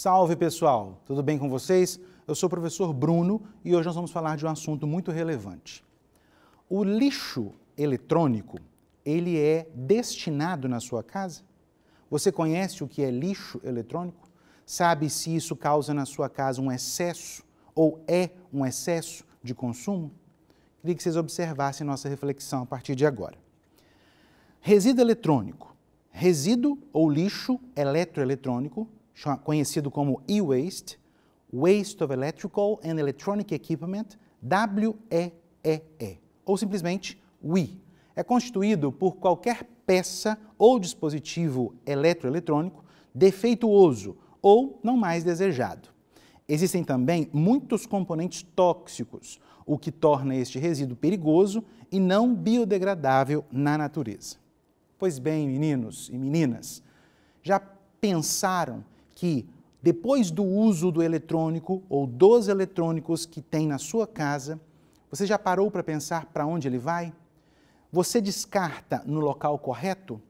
Salve pessoal, tudo bem com vocês? Eu sou o professor Bruno e hoje nós vamos falar de um assunto muito relevante. O lixo eletrônico, ele é destinado na sua casa? Você conhece o que é lixo eletrônico? Sabe se isso causa na sua casa um excesso ou é um excesso de consumo? Queria que vocês observassem nossa reflexão a partir de agora. Resíduo eletrônico. Resíduo ou lixo eletroeletrônico, conhecido como e-waste, Waste of Electrical and Electronic Equipment, WEEE, ou simplesmente WEEE. É constituído por qualquer peça ou dispositivo eletroeletrônico defeituoso ou não mais desejado. Existem também muitos componentes tóxicos, o que torna este resíduo perigoso e não biodegradável na natureza. Pois bem, meninos e meninas, já pensaram que depois do uso do eletrônico ou dos eletrônicos que tem na sua casa, você já parou para pensar para onde ele vai? Você descarta no local correto?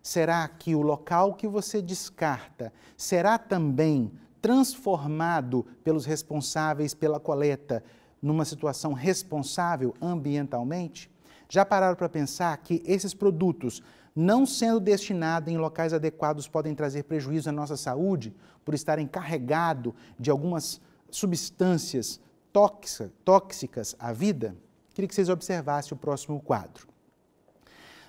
Será que o local que você descarta será também transformado pelos responsáveis pela coleta numa situação responsável ambientalmente? Já pararam para pensar que esses produtos, não sendo destinados em locais adequados, podem trazer prejuízo à nossa saúde por estarem carregados de algumas substâncias tóxicas à vida? Queria que vocês observassem o próximo quadro.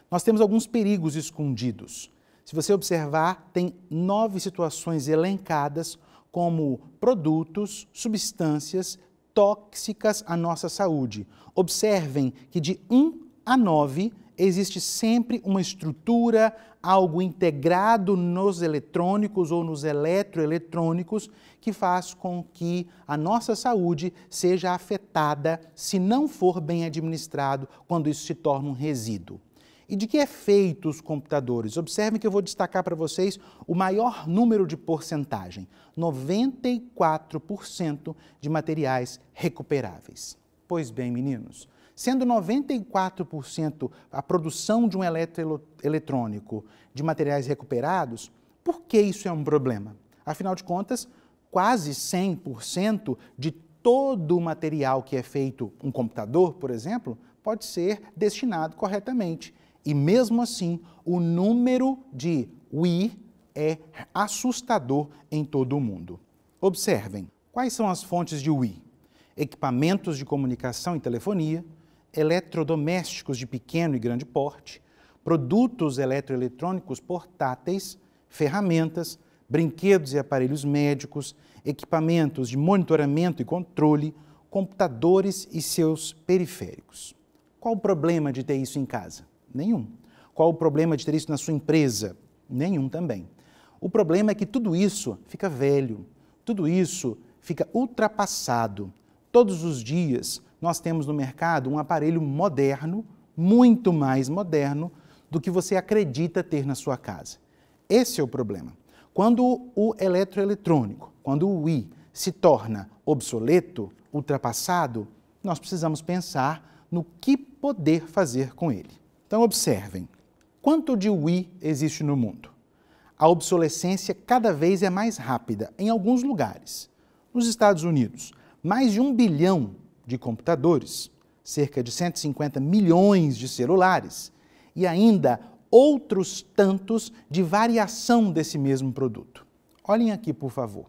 Nós temos alguns perigos escondidos. Se você observar, tem 9 situações elencadas como produtos, substâncias tóxicas à nossa saúde. Observem que de 1 a 9 existe sempre uma estrutura, algo integrado nos eletrônicos ou nos eletroeletrônicos que faz com que a nossa saúde seja afetada se não for bem administrado quando isso se torna um resíduo. E de que é feito os computadores? Observem que eu vou destacar para vocês o maior número de porcentagem, 94% de materiais recuperáveis. Pois bem, meninos, sendo 94% a produção de um eletroeletrônico de materiais recuperados, por que isso é um problema? Afinal de contas, quase 100% de todo o material que é feito, um computador, por exemplo, pode ser destinado corretamente. E mesmo assim, o número de WEEE é assustador em todo o mundo. Observem, quais são as fontes de WEEE? Equipamentos de comunicação e telefonia, eletrodomésticos de pequeno e grande porte, produtos eletroeletrônicos portáteis, ferramentas, brinquedos e aparelhos médicos, equipamentos de monitoramento e controle, computadores e seus periféricos. Qual o problema de ter isso em casa? Nenhum. Qual o problema de ter isso na sua empresa? Nenhum também. O problema é que tudo isso fica velho, tudo isso fica ultrapassado. Todos os dias nós temos no mercado um aparelho moderno, muito mais moderno do que você acredita ter na sua casa. Esse é o problema. Quando o eletroeletrônico, quando o WEEE se torna obsoleto, ultrapassado, nós precisamos pensar no que poder fazer com ele. Então observem, quanto de WEEE existe no mundo? A obsolescência cada vez é mais rápida em alguns lugares. Nos Estados Unidos, mais de 1 bilhão de computadores, cerca de 150 milhões de celulares e ainda outros tantos de variação desse mesmo produto. Olhem aqui, por favor.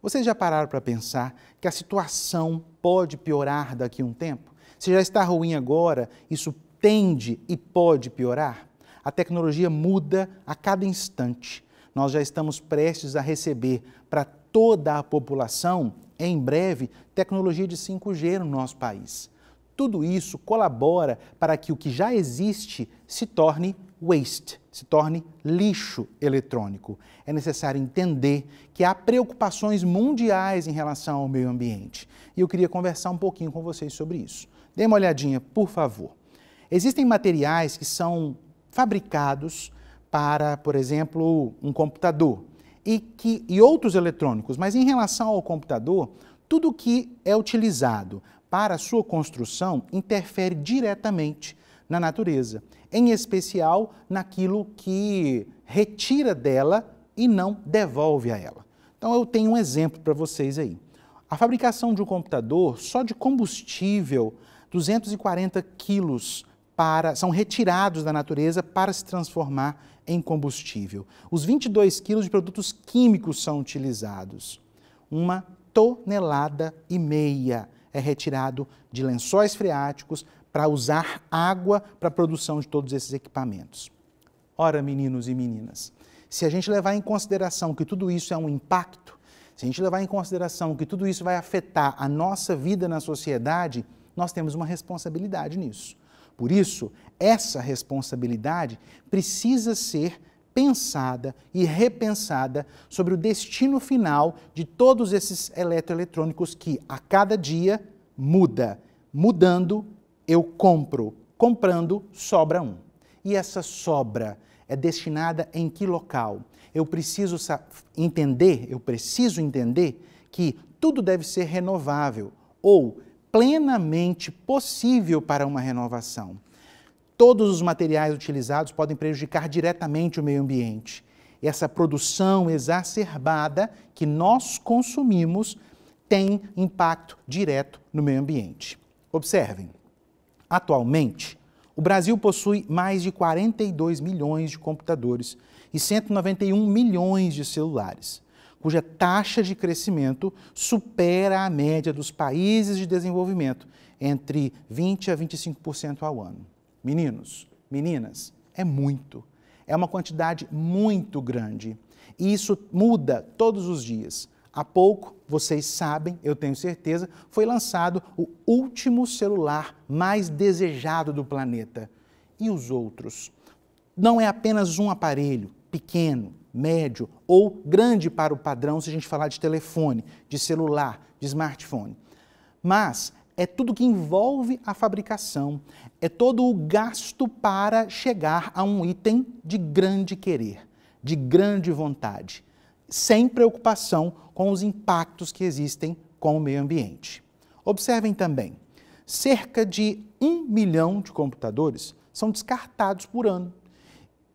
Vocês já pararam para pensar que a situação pode piorar daqui a um tempo? Se já está ruim agora, isso tende e pode piorar? A tecnologia muda a cada instante. Nós já estamos prestes a receber para toda a população, em breve, tecnologia de 5G no nosso país. Tudo isso colabora para que o que já existe se torne waste, se torne lixo eletrônico. É necessário entender que há preocupações mundiais em relação ao meio ambiente. E eu queria conversar um pouquinho com vocês sobre isso. Dê uma olhadinha, por favor. Existem materiais que são fabricados para, por exemplo, um computador e outros eletrônicos, mas em relação ao computador, tudo que é utilizado para a sua construção interfere diretamente na natureza, em especial naquilo que retira dela e não devolve a ela. Então eu tenho um exemplo para vocês aí. A fabricação de um computador, só de combustível, 240 quilos são retirados da natureza para se transformar em combustível. Os 22 quilos de produtos químicos são utilizados. 1,5 toneladas é retirado de lençóis freáticos para usar água para a produção de todos esses equipamentos. Ora, meninos e meninas, se a gente levar em consideração que tudo isso é um impacto, se a gente levar em consideração que tudo isso vai afetar a nossa vida na sociedade, nós temos uma responsabilidade nisso. Por isso, essa responsabilidade precisa ser pensada e repensada sobre o destino final de todos esses eletroeletrônicos que a cada dia muda. Mudando, eu compro. Comprando, sobra um. E essa sobra é destinada em que local? Eu preciso entender que tudo deve ser renovável ou plenamente possível para uma renovação. Todos os materiais utilizados podem prejudicar diretamente o meio ambiente. Essa produção exacerbada que nós consumimos tem impacto direto no meio ambiente. Observem, atualmente, o Brasil possui mais de 42 milhões de computadores e 191 milhões de celulares, cuja taxa de crescimento supera a média dos países de desenvolvimento, entre 20% a 25% ao ano. Meninos, meninas, é muito. É uma quantidade muito grande. E isso muda todos os dias. Há pouco, vocês sabem, eu tenho certeza, foi lançado o último celular mais desejado do planeta. E os outros? Não é apenas um aparelho, pequeno, médio ou grande para o padrão, se a gente falar de telefone, de celular, de smartphone. Mas é tudo que envolve a fabricação, é todo o gasto para chegar a um item de grande querer, de grande vontade, sem preocupação com os impactos que existem com o meio ambiente. Observem também, cerca de 1 milhão de computadores são descartados por ano.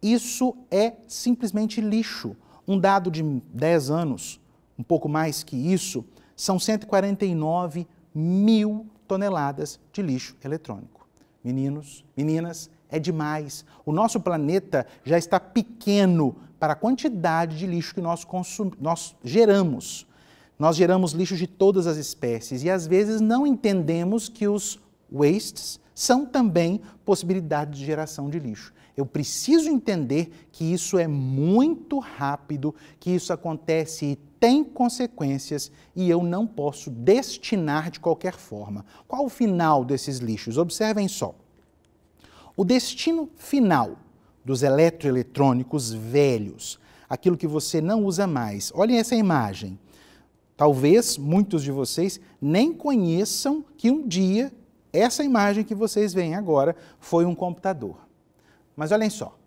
Isso é simplesmente lixo. Um dado de 10 anos, um pouco mais que isso, são 149 mil toneladas de lixo eletrônico. Meninos, meninas, é demais. O nosso planeta já está pequeno para a quantidade de lixo que nós geramos. Nós geramos lixo de todas as espécies e às vezes não entendemos que os wastes são também possibilidades de geração de lixo. Eu preciso entender que isso é muito rápido, que isso acontece e tem consequências e eu não posso destinar de qualquer forma. Qual o final desses lixos? Observem só. O destino final dos eletroeletrônicos velhos, aquilo que você não usa mais. Olhem essa imagem. Talvez muitos de vocês nem conheçam que um dia essa imagem que vocês veem agora foi um computador. Mas olhem só,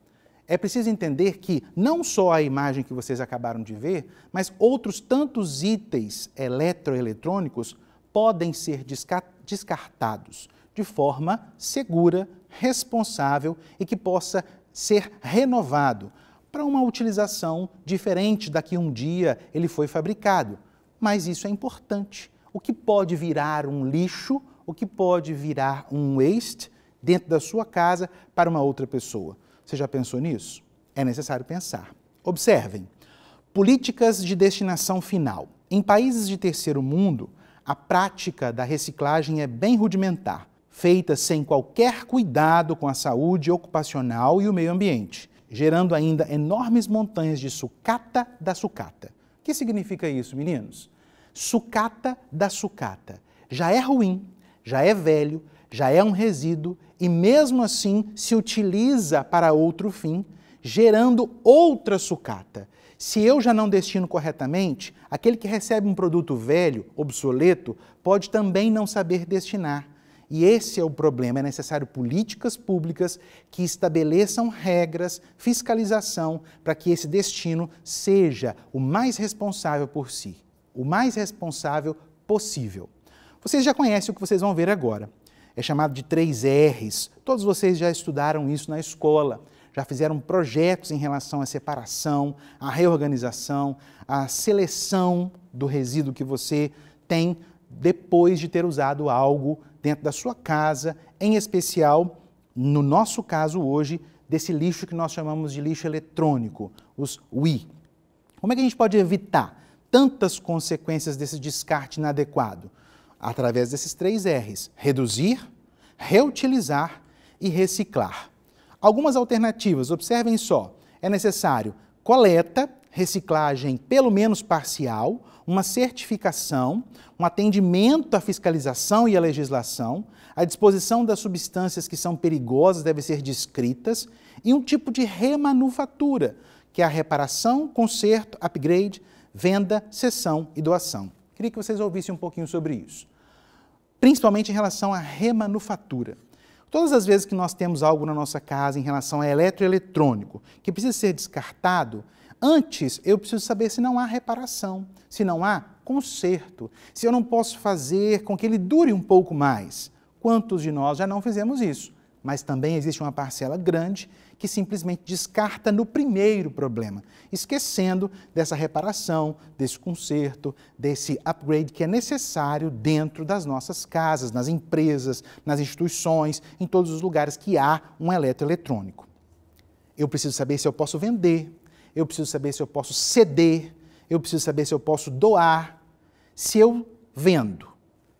é preciso entender que não só a imagem que vocês acabaram de ver, mas outros tantos itens eletroeletrônicos podem ser descartados de forma segura, responsável e que possa ser renovado para uma utilização diferente da que um dia ele foi fabricado. Mas isso é importante. O que pode virar um lixo, o que pode virar um waste dentro da sua casa para uma outra pessoa. Você já pensou nisso? É necessário pensar. Observem, políticas de destinação final. Em países de terceiro mundo, a prática da reciclagem é bem rudimentar, feita sem qualquer cuidado com a saúde ocupacional e o meio ambiente, gerando ainda enormes montanhas de sucata da sucata. O que significa isso, meninos? Sucata da sucata. Já é ruim, já é velho, já é um resíduo e mesmo assim se utiliza para outro fim, gerando outra sucata. Se eu já não destino corretamente, aquele que recebe um produto velho, obsoleto, pode também não saber destinar. E esse é o problema, é necessário políticas públicas que estabeleçam regras, fiscalização, para que esse destino seja o mais responsável por si, o mais responsável possível. Vocês já conhecem o que vocês vão ver agora. É chamado de 3 R's. Todos vocês já estudaram isso na escola. já fizeram projetos em relação à separação, à reorganização, à seleção do resíduo que você tem depois de ter usado algo dentro da sua casa, em especial, no nosso caso hoje, desse lixo que nós chamamos de lixo eletrônico, os WEEE. Como é que a gente pode evitar tantas consequências desse descarte inadequado? Através desses 3 R's: reduzir, reutilizar e reciclar. Algumas alternativas, observem só: é necessário coleta, reciclagem pelo menos parcial, uma certificação, um atendimento à fiscalização e à legislação, a disposição das substâncias que são perigosas devem ser descritas e um tipo de remanufatura, que é a reparação, conserto, upgrade, venda, cessão e doação. Queria que vocês ouvissem um pouquinho sobre isso. Principalmente em relação à remanufatura. Todas as vezes que nós temos algo na nossa casa em relação a eletroeletrônico que precisa ser descartado, antes eu preciso saber se não há reparação, se não há conserto, se eu não posso fazer com que ele dure um pouco mais. Quantos de nós já não fizemos isso? Mas também existe uma parcela grande que simplesmente descarta no primeiro problema, esquecendo dessa reparação, desse conserto, desse upgrade que é necessário dentro das nossas casas, nas empresas, nas instituições, em todos os lugares que há um eletroeletrônico. Eu preciso saber se eu posso vender, eu preciso saber se eu posso ceder, eu preciso saber se eu posso doar. Se eu vendo,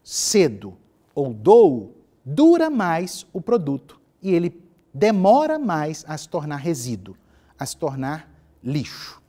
cedo ou dou, dura mais o produto e ele demora mais a se tornar resíduo, a se tornar lixo.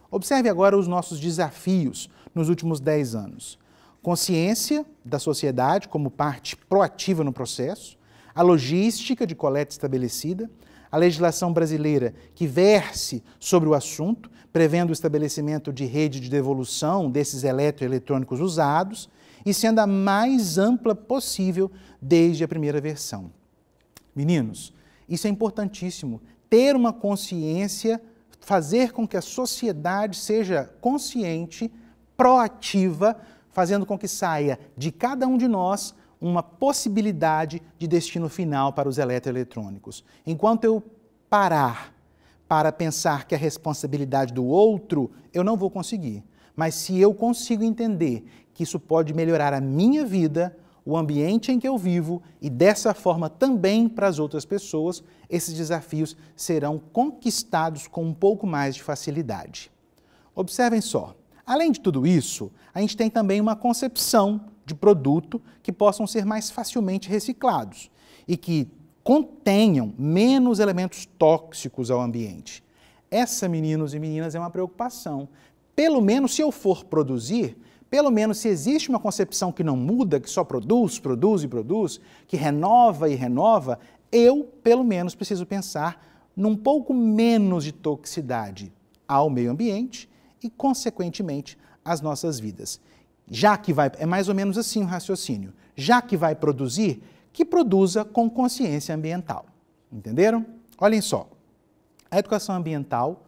Observe agora os nossos desafios nos últimos 10 anos. Consciência da sociedade como parte proativa no processo, a logística de coleta estabelecida, a legislação brasileira que verse sobre o assunto, prevendo o estabelecimento de rede de devolução desses eletroeletrônicos usados e sendo a mais ampla possível desde a primeira versão. Meninos, isso é importantíssimo, ter uma consciência, fazer com que a sociedade seja consciente, proativa, fazendo com que saia de cada um de nós uma possibilidade de destino final para os eletroeletrônicos. Enquanto eu parar para pensar que a responsabilidade do outro, eu não vou conseguir. Mas se eu consigo entender que isso pode melhorar a minha vida, o ambiente em que eu vivo e dessa forma também para as outras pessoas, esses desafios serão conquistados com um pouco mais de facilidade. Observem só, além de tudo isso, a gente tem também uma concepção de produto que possam ser mais facilmente reciclados e que contenham menos elementos tóxicos ao ambiente. Essa, meninos e meninas, é uma preocupação. Pelo menos se eu for produzir, pelo menos se existe uma concepção que não muda, que só produz, produz e produz, que renova e renova, eu, pelo menos, preciso pensar num pouco menos de toxicidade ao meio ambiente e, consequentemente, às nossas vidas. Já que vai, é mais ou menos assim o raciocínio, já que vai produzir, que produza com consciência ambiental. Entenderam? Olhem só, a educação ambiental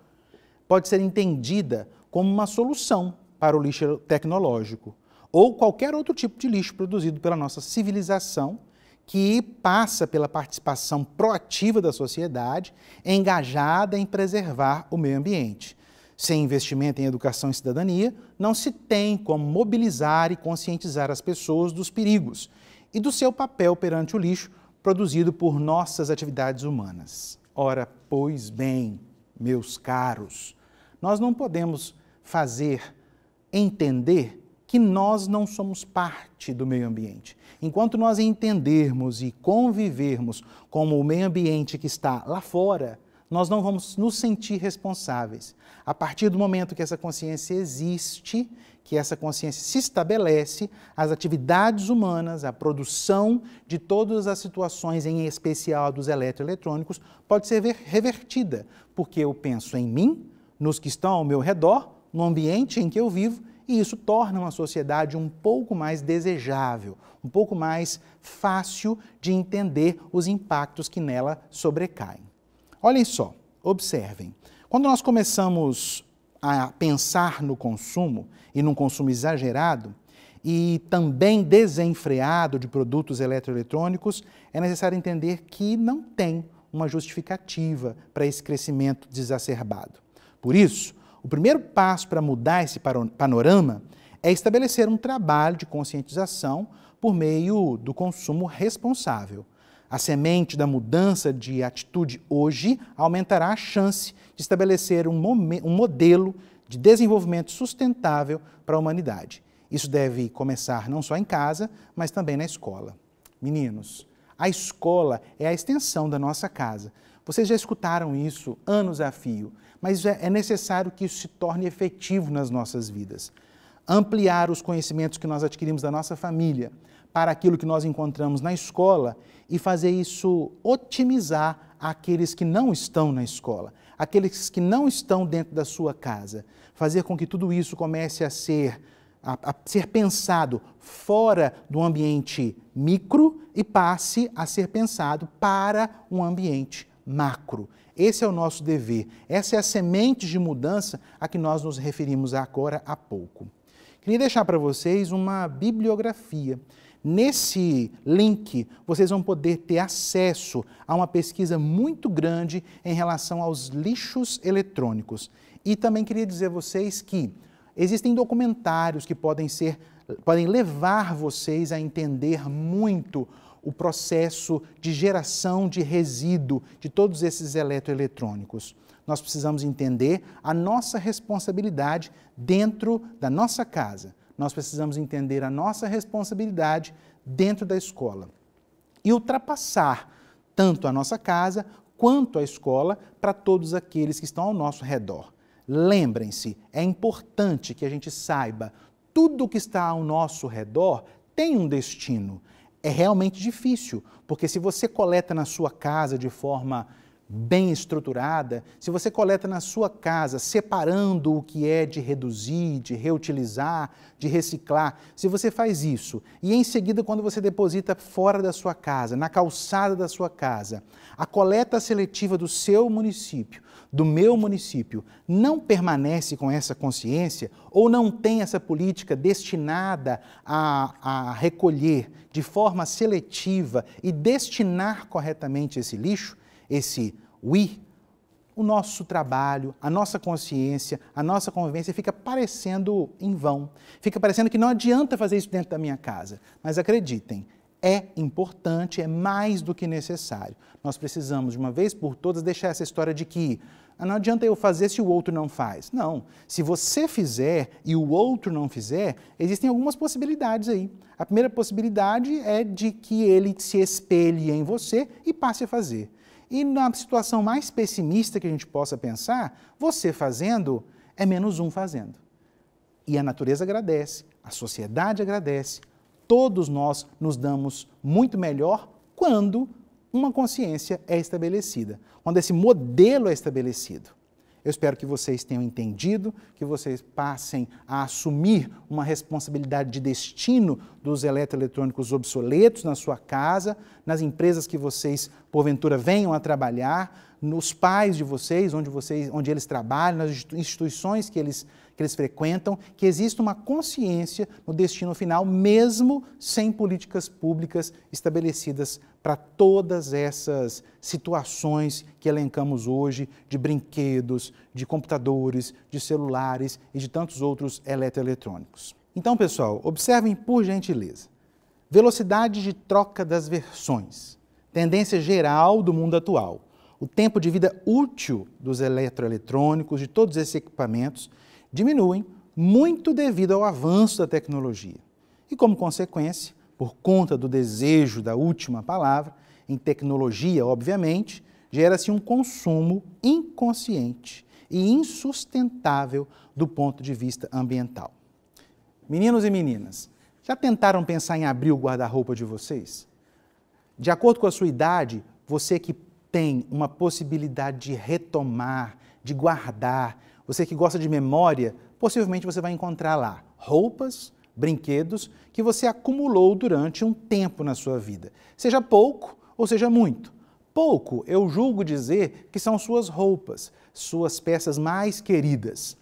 pode ser entendida como uma solução para o lixo tecnológico ou qualquer outro tipo de lixo produzido pela nossa civilização que passa pela participação proativa da sociedade, engajada em preservar o meio ambiente. Sem investimento em educação e cidadania, não se tem como mobilizar e conscientizar as pessoas dos perigos e do seu papel perante o lixo produzido por nossas atividades humanas. Ora, pois bem, meus caros, nós não podemos fazer entender que nós não somos parte do meio ambiente. Enquanto nós entendermos e convivermos com o meio ambiente que está lá fora, nós não vamos nos sentir responsáveis. A partir do momento que essa consciência existe, que essa consciência se estabelece, as atividades humanas, a produção de todas as situações, em especial dos eletroeletrônicos, pode ser revertida, porque eu penso em mim, nos que estão ao meu redor, no ambiente em que eu vivo, e isso torna uma sociedade um pouco mais desejável, um pouco mais fácil de entender os impactos que nela sobrecaem. Olhem só, observem, quando nós começamos a pensar no consumo, e num consumo exagerado, e também desenfreado de produtos eletroeletrônicos, é necessário entender que não tem uma justificativa para esse crescimento desacerbado. Por isso, o primeiro passo para mudar esse panorama é estabelecer um trabalho de conscientização por meio do consumo responsável. A semente da mudança de atitude hoje aumentará a chance de estabelecer um modelo de desenvolvimento sustentável para a humanidade. Isso deve começar não só em casa, mas também na escola. Meninos, a escola é a extensão da nossa casa. Vocês já escutaram isso anos a fio, mas é necessário que isso se torne efetivo nas nossas vidas. Ampliar os conhecimentos que nós adquirimos da nossa família para aquilo que nós encontramos na escola e fazer isso otimizar aqueles que não estão na escola, aqueles que não estão dentro da sua casa. Fazer com que tudo isso comece a ser pensado fora do ambiente micro e passe a ser pensado para um ambiente macro. Esse é o nosso dever, essa é a semente de mudança a que nós nos referimos agora há pouco. Queria deixar para vocês uma bibliografia. Nesse link, vocês vão poder ter acesso a uma pesquisa muito grande em relação aos lixos eletrônicos. E também queria dizer a vocês que existem documentários que podem levar vocês a entender muito o processo de geração de resíduo de todos esses eletroeletrônicos. Nós precisamos entender a nossa responsabilidade dentro da nossa casa. Nós precisamos entender a nossa responsabilidade dentro da escola e ultrapassar tanto a nossa casa quanto a escola para todos aqueles que estão ao nosso redor. Lembrem-se, é importante que a gente saiba, tudo o que está ao nosso redor tem um destino. É realmente difícil, porque se você coleta na sua casa de forma bem estruturada, se você coleta na sua casa separando o que é de reduzir, de reutilizar, de reciclar, se você faz isso e em seguida quando você deposita fora da sua casa, na calçada da sua casa, a coleta seletiva do seu município, do meu município, não permanece com essa consciência ou não tem essa política destinada a recolher de forma seletiva e destinar corretamente esse lixo, o nosso trabalho, a nossa consciência, a nossa convivência fica parecendo em vão. Fica parecendo que não adianta fazer isso dentro da minha casa. Mas acreditem, é importante, é mais do que necessário. Nós precisamos, de uma vez por todas, deixar essa história de que não adianta eu fazer se o outro não faz. Não, se você fizer e o outro não fizer, existem algumas possibilidades aí. A primeira possibilidade é de que ele se espelhe em você e passe a fazer. E na situação mais pessimista que a gente possa pensar, você fazendo é menos um fazendo. E a natureza agradece, a sociedade agradece, todos nós nos damos muito melhor quando uma consciência é estabelecida, quando esse modelo é estabelecido. Eu espero que vocês tenham entendido, que vocês passem a assumir uma responsabilidade de destino dos eletroeletrônicos obsoletos na sua casa, nas empresas que vocês, porventura, venham a trabalhar, nos pais de vocês, onde eles trabalham, nas instituições que eles frequentam, que exista uma consciência no destino final, mesmo sem políticas públicas estabelecidas para todas essas situações que elencamos hoje de brinquedos, de computadores, de celulares e de tantos outros eletroeletrônicos. Então, pessoal, observem por gentileza. Velocidade de troca das versões, tendência geral do mundo atual, o tempo de vida útil dos eletroeletrônicos, de todos esses equipamentos, diminuem muito devido ao avanço da tecnologia. E como consequência, por conta do desejo da última palavra, em tecnologia, obviamente, gera-se um consumo inconsciente e insustentável do ponto de vista ambiental. Meninos e meninas, já tentaram pensar em abrir o guarda-roupa de vocês? De acordo com a sua idade, você que tem uma possibilidade de retomar, de guardar, você que gosta de memória, possivelmente você vai encontrar lá roupas, brinquedos que você acumulou durante um tempo na sua vida. Seja pouco ou seja muito. Pouco, eu julgo dizer que são suas roupas, suas peças mais queridas.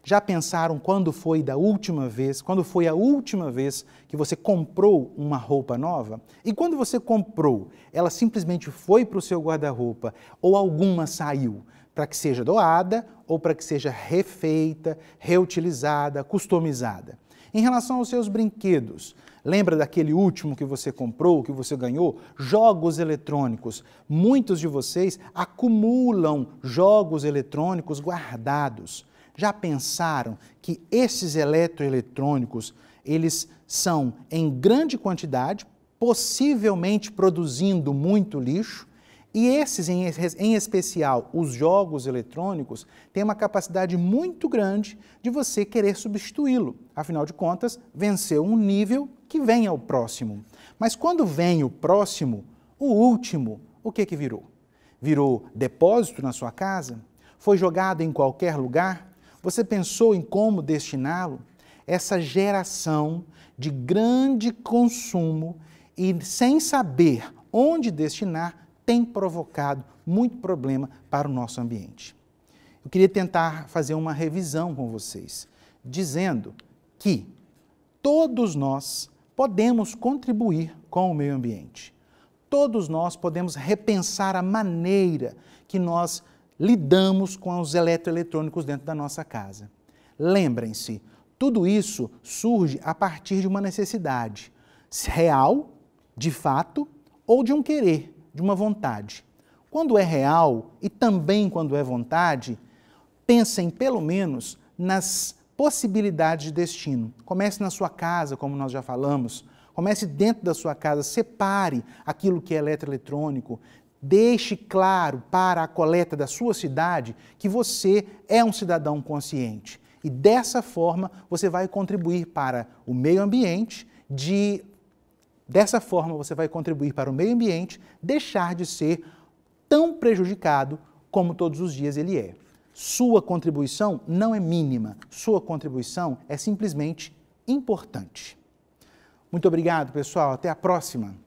Já pensaram quando foi a última vez que você comprou uma roupa nova? E quando você comprou, ela simplesmente foi para o seu guarda-roupa ou alguma saiu para que seja doada ou para que seja refeita, reutilizada, customizada? Em relação aos seus brinquedos, lembra daquele último que você comprou, que você ganhou? Jogos eletrônicos. Muitos de vocês acumulam jogos eletrônicos guardados. Já pensaram que esses eletroeletrônicos, eles são em grande quantidade, possivelmente produzindo muito lixo, e esses, em especial, os jogos eletrônicos, têm uma capacidade muito grande de você querer substituí-lo. Afinal de contas, venceu um nível que vem ao próximo. Mas quando vem o próximo, o último, o que virou? Virou depósito na sua casa? Foi jogado em qualquer lugar? Você pensou em como destiná-lo? Essa geração de grande consumo e sem saber onde destinar tem provocado muito problema para o nosso ambiente. Eu queria tentar fazer uma revisão com vocês, dizendo que todos nós podemos contribuir com o meio ambiente. Todos nós podemos repensar a maneira que nós lidamos com os eletroeletrônicos dentro da nossa casa. Lembrem-se, tudo isso surge a partir de uma necessidade real, de fato, ou de um querer, de uma vontade. Quando é real e também quando é vontade, pensem pelo menos nas possibilidades de destino. Comece na sua casa, como nós já falamos. Comece dentro da sua casa, separe aquilo que é eletroeletrônico. Deixe claro para a coleta da sua cidade que você é um cidadão consciente. E dessa forma você vai contribuir para o meio ambiente, deixar de ser tão prejudicado como todos os dias ele é. Sua contribuição não é mínima, sua contribuição é simplesmente importante. Muito obrigado, pessoal. Até a próxima.